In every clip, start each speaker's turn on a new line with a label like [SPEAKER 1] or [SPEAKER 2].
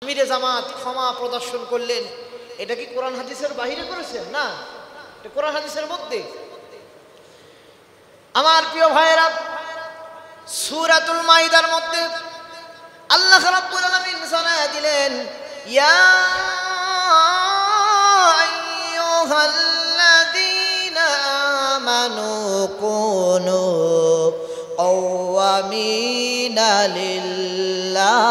[SPEAKER 1] আমিরে জামাত ক্ষমা প্রদর্শন করলেন, এটা কি কোরআন হাদিসের বাহিরে করেছেন? না, এটা কোরআন হাদিসের মধ্যে। আমার প্রিয় ভাইয়েরা, সূরাতুল মাইদার মধ্যে আল্লাহ রাব্বুল আলামিন জানায়া দিলেন, ইয়া আইয়ুহাল্লাযীনা আমানু কুনু কাওয়ামিনা লিল্লাহ।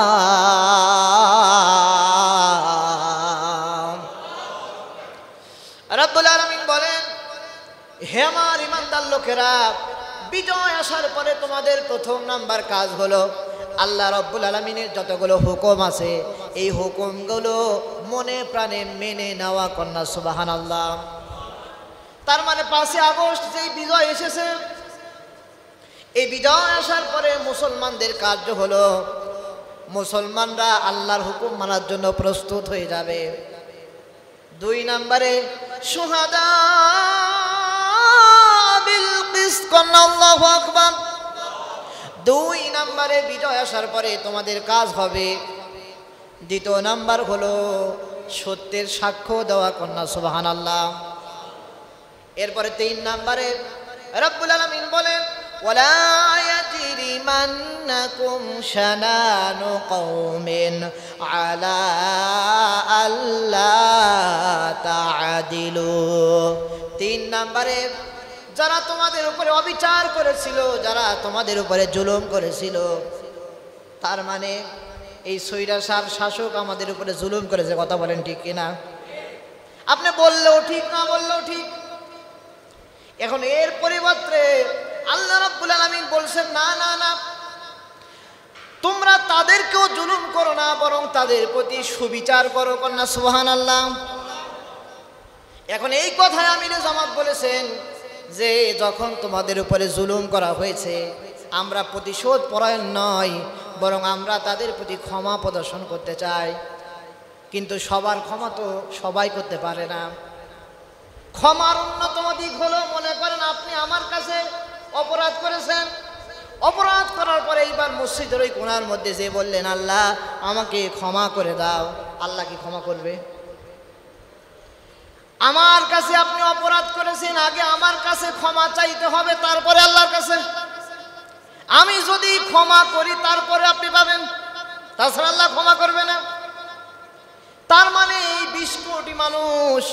[SPEAKER 1] রাব্বুল আলামিন বলেন, হে আমার ঈমানদার লোকেরা, বিজয় আসার পরে তোমাদের প্রথম নাম্বার কাজ হলো আল্লাহ রাব্বুল আলামিনের যতগুলো হুকুম আছে এই হুকুমগুলো মনে প্রাণে মেনে নেওয়া। কন্যা সুবহানাল্লাহ। তার মানে 5 আগস্ট যেই বিজয় এসেছে, এই বিজয় আসার পরে মুসলমানদের কার্য হলো মুসলমানরা আল্লাহর হুকুম মানার জন্য প্রস্তুত হয়ে যাবে। 2 নম্বরে শুহাদা বিল কিসত। কন্যা আল্লাহু আকবার। 2 নম্বরে বিজয় আসার পরে তোমাদের কাজ হবে, 2 নাম্বার হলো সত্যের সাক্ষ্য দেওয়া। কন্যা সুবহানাল্লাহ। এরপরে 3 নম্বরে রব্বুল আলামিন বলেন, ওয়ালা ইয়াজরিমান্নাকুম শানানু কওমিন আলা আল্লা তাআদিলু। 3 নম্বরে যারা তোমাদের উপরে অবিচার করেছিল, যারা তোমাদের উপরে জুলুম করেছিল, তার মানে এই স্বৈরাচার শাসক আমাদের উপরে জুলুম করেছে। কথা বলেন ঠিক কিনা? আপনি বললেও ঠিক, না বললেও ঠিক। এখন এর পরিবর্তে আল্লাহ রাব্বুল আলামিন বলছেন, না না না, তোমরা তাদেরকেও জুলুম করো না, বরং তাদের প্রতি সুবিচার করো। কন্যা সুবহানাল্লাহ। এখন এই কথায় আমিরে জামাত বলেছেন যে যখন তোমাদের উপরে জুলুম করা হয়েছে, আমরা প্রতিশোধ পরায়ণ নয়, বরং আমরা তাদের প্রতি ক্ষমা প্রদর্শন করতে চাই। কিন্তু সবার ক্ষমা তো সবাই করতে পারে না। ক্ষমার অন্যতম দিক হলো, মনে করেন আপনি আমার কাছে অপরাধ করেছেন, অপরাধ করার পরে এইবার মসজিদের ওই কোণার মধ্যে যে বললেন, আল্লাহ আমাকে ক্ষমা করে দাও, আল্লাহ কি ক্ষমা করবে? আমার কাছে আপনি অপরাধ করেছেন, আগে আমার কাছে ক্ষমা চাইতে হবে, তারপরে আল্লাহর কাছে। আমি যদি ক্ষমা করি তারপরে আপনি পাবেন, তাছাড়া আল্লাহ ক্ষমা করবে না। তার মানে এই 20 কোটি মানুষ,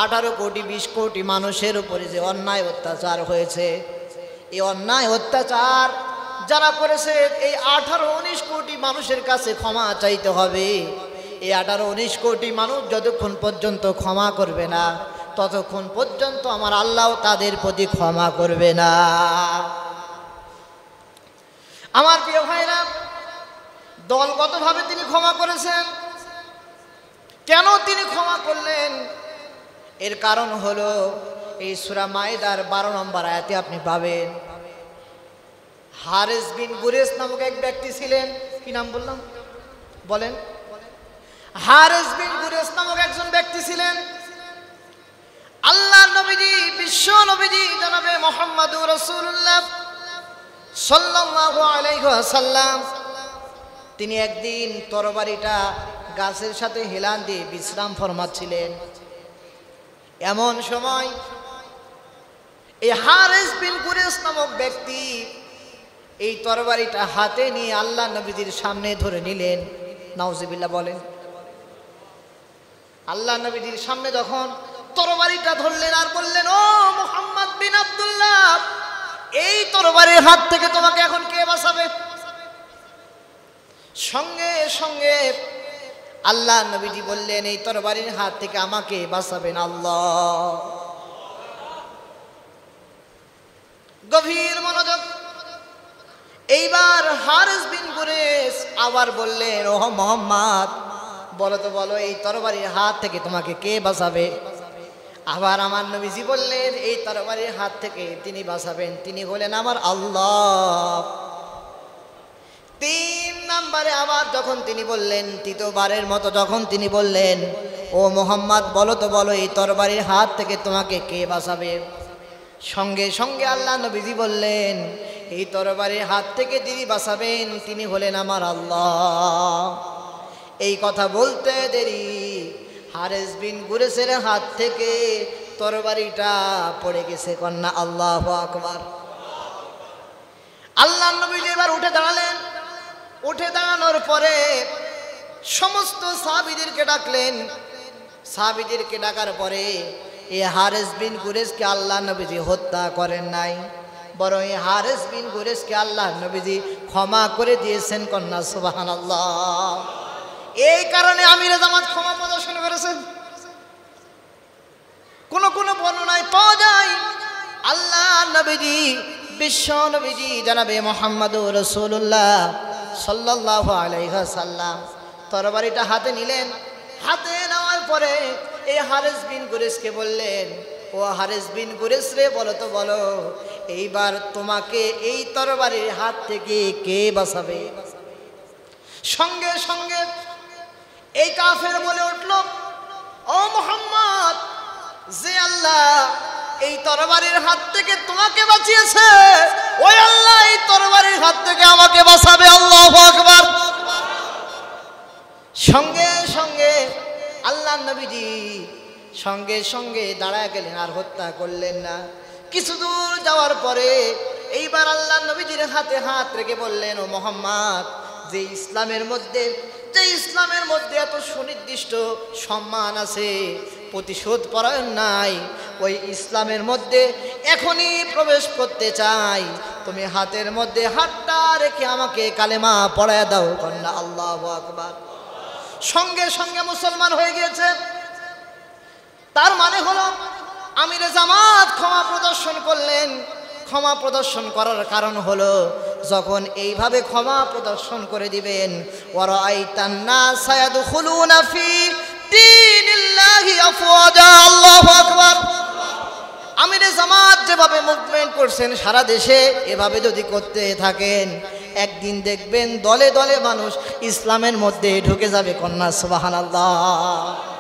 [SPEAKER 1] 18 কোটি 20 কোটি মানুষের উপরে যে অন্যায় অত্যাচার হয়েছে, এই অন্যায় অত্যাচার যারা করেছে, এই 18-19 কোটি মানুষের কাছে ক্ষমা চাইতে হবে। এই 18-19 কোটি মানুষ যতক্ষণ পর্যন্ত ক্ষমা করবে না, ততক্ষণ পর্যন্ত আমার আল্লাহ তাদের প্রতি ক্ষমা করবে না। আমার প্রিয় ভাইরা, দলগতভাবে তিনি ক্ষমা করেছেন। কেন তিনি ক্ষমা করলেন? এর কারণ হলো এই সূরা মাইদার 12 নম্বর আয়াতে আপনি পাবেন, হারিস বিন গুরেস নামক এক ব্যক্তি ছিলেন। কি নাম বললাম? বলেন। হারিস বিন গুরেস নামক একজন ব্যক্তি ছিলেন। আল্লাহর নবীজি, বিশ্ব নবীজি জনাবে মুহাম্মদুর রাসূলুল্লাহ সাল্লাল্লাহু আলাইহি ওয়াসাল্লাম, তিনি একদিন তরবারিটা গাছের সাথে হেলান দিয়ে বিশ্রাম ফরমাচ্ছিলেন। এমন সময় এই হারিস বিন গুরেস নামক ব্যক্তি এই তরবারিটা হাতে নিয়ে আল্লাহ নবীজির সামনে ধরে নিলেন। নাউজুবিল্লাহ বলেন। আল্লাহ নবীজির সামনে যখন তরবারিটা ধরলেন আর বললেন, ও মুহাম্মদ বিন আব্দুল্লাহ, এই তরবারির হাত থেকে তোমাকে এখন কে বাঁচাবে? সঙ্গে সঙ্গে আল্লাহ নবীজি বললেন, এই তরবারির হাত থেকে আমাকে বাঁচাবেন আল্লাহ। গভীর মনোযোগ। এইবার হারিস বিন গুরেস আবার বললেন, ও মুহাম্মদ, বলো তো বলো, এই তরবারির হাত থেকে তোমাকে কে বাঁচাবে? আবার আমার নবীজি বললেন, এই তরবারির হাত থেকে তিনি বাঁচাবেন, তিনি হলেন আমার আল্লাহ। 3 নম্বরে আবার যখন তিনি বললেন, তৃতীয়বারের মতো যখন তিনি বললেন, ও মুহাম্মদ, বলো তো বলো, এই তরবারির হাত থেকে তোমাকে কে বাঁচাবে? সঙ্গে সঙ্গে আল্লাহ নবীজি বললেন, এই তরবারির হাত থেকে যিনি বাঁচাবেন তিনি হলেন আমার আল্লাহ। এই কথা বলতে দেরি হারেস বিন গুরেসের হাত থেকে তরবারিটা পড়ে গেছে। কন্যা আল্লাহু আকবার। আল্লাহর নবীজি এবার উঠে দাঁড়ালেন। উঠে দাঁড়ানোর পরে সমস্ত সাহাবীদেরকে ডাকলেন। সাহাবীদেরকে ডাকার পরে এই হারেস বিন গুরেসকে আল্লাহ নবীজি হত্যা করেন নাই, বরং এই হারেস বিন গুরেসকে আল্লাহ নবীজি ক্ষমা করে দিয়েছেন। কন্যা সুবহানাল্লাহ। এই কারণে আমিরে জামাত ক্ষমা প্রদর্শন করেছেন। কোন কোন বর্ণনায় পাওয়া যায় আল্লাহ নবীজি বিশ্ব নবীজি জনাবে মুহাম্মদুর রাসূলুল্লাহ সাল্লাল্লাহু আলাইহি ওয়াসাল্লাম তরবারিটা হাতে নিলেন। হাতে নেওয়ার পরে এই হারেস বিন গুরেসকে বললেন, ও হারেস বিন গুরেস রে, বলো তো বলো, এইবার তোমাকে এই তরবারির হাত থেকে কে বাঁচাবে? সঙ্গে সঙ্গে এই কাফের বলে উঠল, ও মুহাম্মদ, যে আল্লাহ এই তরবারির হাত থেকে তোমাকে বাঁচিয়েছে, ওই আল্লাহ এই তরবারির হাত থেকে আমাকে বাঁচাবে। আল্লাহু আকবার। সঙ্গে সঙ্গে আল্লাহ নবীজি সঙ্গে সঙ্গে দাঁড়ায় গেলেন, আর হত্যা করলেন না। কিছু দূর যাওয়ার পরে এইবার আল্লাহ নবীজির হাতে হাত রেখে বললেন, ও মুহাম্মদ, যে ইসলামের মধ্যে এত সুনির্দিষ্ট সম্মান আছে, প্রতিশোধ পরায়ণ নাই, ওই ইসলামের মধ্যে এখনই প্রবেশ করতে চাই। তুমি হাতের মধ্যে হাতটা রেখে আমাকে কালেমা পড়ায় দাও। কন্যা আল্লাহু আকবার। সঙ্গে সঙ্গে মুসলমান হয়ে গিয়েছে। তার মানে হলো আমিরে জামাত ক্ষমা প্রদর্শন করলেন। ক্ষমা প্রদর্শন করার কারণ হলো, যখন এইভাবে ক্ষমা প্রদর্শন করে দিবেন, ওয়ারাআইতান নাস ইয়াদখুলুনা ফি দীনিল্লাহি আফওয়াজা। আল্লাহু আকবার। আমিরে জামাত যেভাবে মুভমেন্ট করছেন সারা দেশে, এভাবে যদি করতে থাকেন, একদিন দেখবেন দলে দলে মানুষ ইসলামের মধ্যে ঢুকে যাবে। কন্যা সুবহানাল্লাহ।